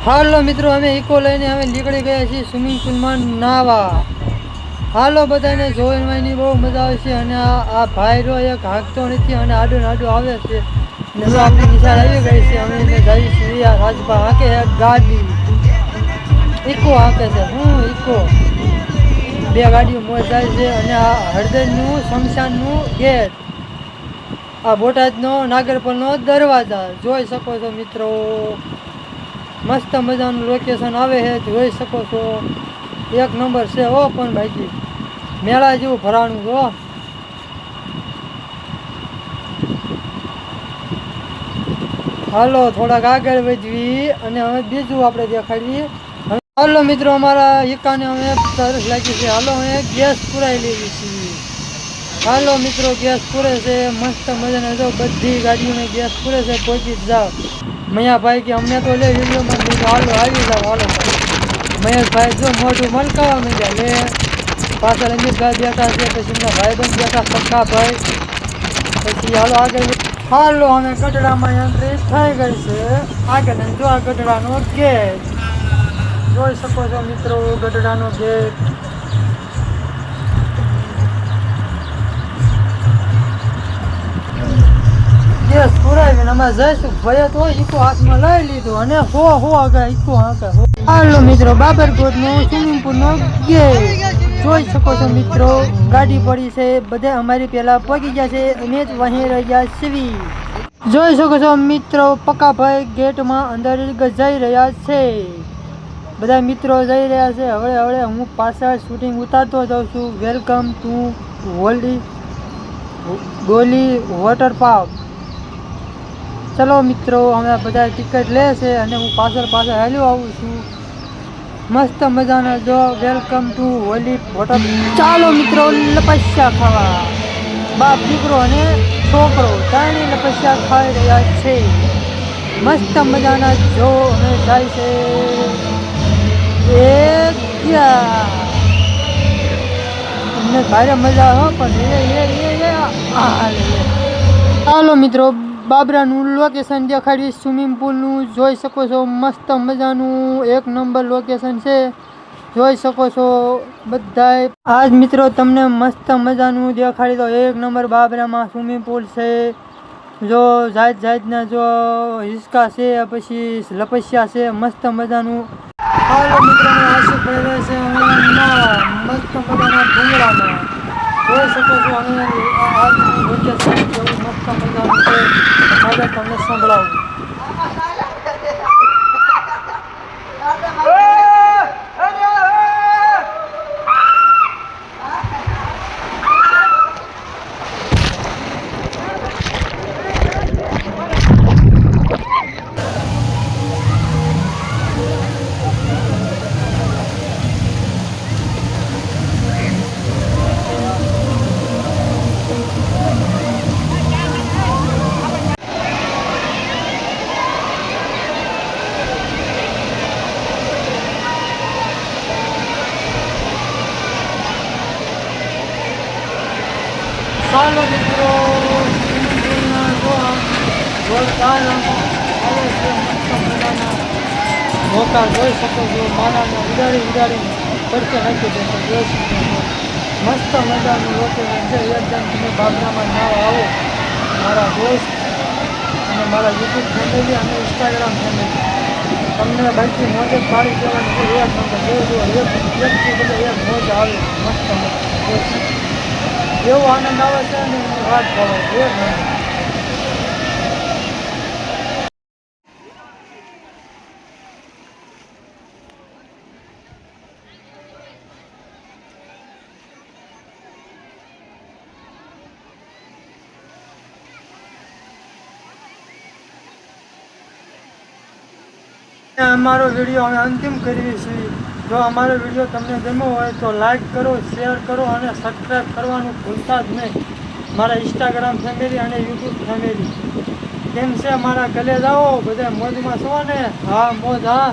હાલો મિત્રો, અમે ઇકો લઈને અમે નીકળી ગયા છીએ સ્વિમિંગ પુલમાં નાવા. હાલો બધાને જોવાની બહુ મજા આવે છે. અને આ ભાઈ રો એક હાંકતો નથી અને આડો આવે છે. અને જો આપણી નિશાળ આવી ગઈ છે. અમે એને જઈએ છીએ રાજભા હાંકે ગાડી ઇકો હાંકે છે. ઇકો બે ગાડીઓ મોજ જાય છે. અને આ હળદરનું શમશાનનું ગેટ, આ બોટાદનો નાગરપલનો દરવાજા જોઈ શકો છો મિત્રો. મસ્ત મજાનું લોકેશન આવે છે, જોઈ શકો છો. એક નંબર છે. પણ ભાઈજી મેળા જેવું ભરાણું જો. હાલો થોડાક આગળ વધવી અને હવે બીજું આપણે દેખાડીએ. હાલો મિત્રો, અમારા એકાને અમે તરસ લાગી છે. હાલો અમે ગેસ પુરાઈ લેવી છીએ. હાલો મિત્રો, ગેસ પૂરે છે. મસ્ત મજાને જો બધી ગાડીઓને ગેસ પૂરે છે. પહોંચી જ જાઓ. મયાભાઈ કે અમને તો લે વિડીયોમાં બીજું હાલો આવી જાવ. હાલો મહેશભાઈ જો મોઢું મલકાવા માંડ્યા. લે પાછળ અમિતભાઈ બેઠા છે. પછી એમના ભાઈબંધ બેઠા સખા ભાઈ. પછી હાલો આગળ. હાલો અમે ગઢડામાં એન્ટ્રી થઈ ગઈ છે. આગળ જો આ ગઢડાનો ગેટ જોઈ શકો છો મિત્રો. ગઢડાનો ગેટ ગેસ પુરાવીને અમે જઈશું. ભય તો ઈકો હાથમાં લઈ લીધું અને હો આગળ ઈકો હાંકે. હાલો મિત્રો, બાબરકોટનો સ્વિમિંગ પુલનો ગેટ જોઈ શકો છો મિત્રો. ગાડી પડી છે. બધા અમારી પહેલા પહોંચી ગયા છે. અમે જ વहीं રહી ગયા છીએ. જોઈ શકો છો મિત્રો, પક્કાભાઈ ગેટમાં અંદર જઈ રહ્યા છે. બધા મિત્રો જઈ રહ્યા છે. હવે હું પાછળ શૂટિંગ ઉતારતો જાઉં છું. Welcome to Goli water park. ચલો મિત્રો, અમે બધા ટિકિટ લે છે અને હું પાછળ હાલ્યો આવું છું. મસ્ત મજાના જો વેલકમ ટુ હોલી વોટર. ચાલો મિત્રો, લપસ્યા ખાવા. બાપ દીકરો અને છોકરો ત્રણેય લપસ્યા ખાઈ રહ્યા છે. મસ્ત મજાના જો અમે જાય છે. અમને ભારે મજા હો. પણ ચાલો મિત્રો, બાબરાનું લોકેશન દેખાડી. સ્વિમિંગ પુલનું જોઈ શકો છો. મસ્ત મજાનું એક નંબર લોકેશન છે. જોઈ શકો છો બધાય. આજ મિત્રો તમને મસ્ત મજાનું દેખાડી દો. એક નંબર બાબરામાં સ્વિમિંગ પુલ છે. જો જાતના જો હિસકા છે, પછી લપસ્યા છે. મસ્ત મજાનું. હાલો મિત્રો, આશી પડે છે મસ્ત મજાના ડુંગરામાં. જોઈ શકો છો. અમે આજનું લોકેશન કેવું મસ્ત મજાનું છે. આગળ તમને સંભળાવું. ચાલો મિત્રો, મોકા જોઈ શકો છો. માનામાં ઉડાડી પડકે નાખી દેશે. જોઈ શકો છો. મસ્ત મજાનું લોકેશન છે. એકદમ તમે બાબરામાં નાવા આવો. મારા દોસ્ત અને મારા યુટ્યુબ ફેમિલી અને ઇન્સ્ટાગ્રામ ફેમિલી તમને બાકી મોજ જ પાડી દેવાની છે. એક નંબર જોઈ એકથી બધે એક મોજ આવે. મસ્ત એવો આનંદ આવે છે ને વાત કરો. એક નંબર. અમારો વિડીયો અમે અંતિમ કરીએ છીએ. જો અમારો વિડીયો તમને ગમ્યો હોય તો લાઈક કરો, શેર કરો અને સબસ્ક્રાઈબ કરવાનું ભૂલતા જ નહીં. મારા ઇન્સ્ટાગ્રામ ફેમિલી અને યુટ્યુબ ફેમિલી કેમ છે? મારા ગલે જાઓ. બધા મોજમાં છો ને? હા મોજ. હા.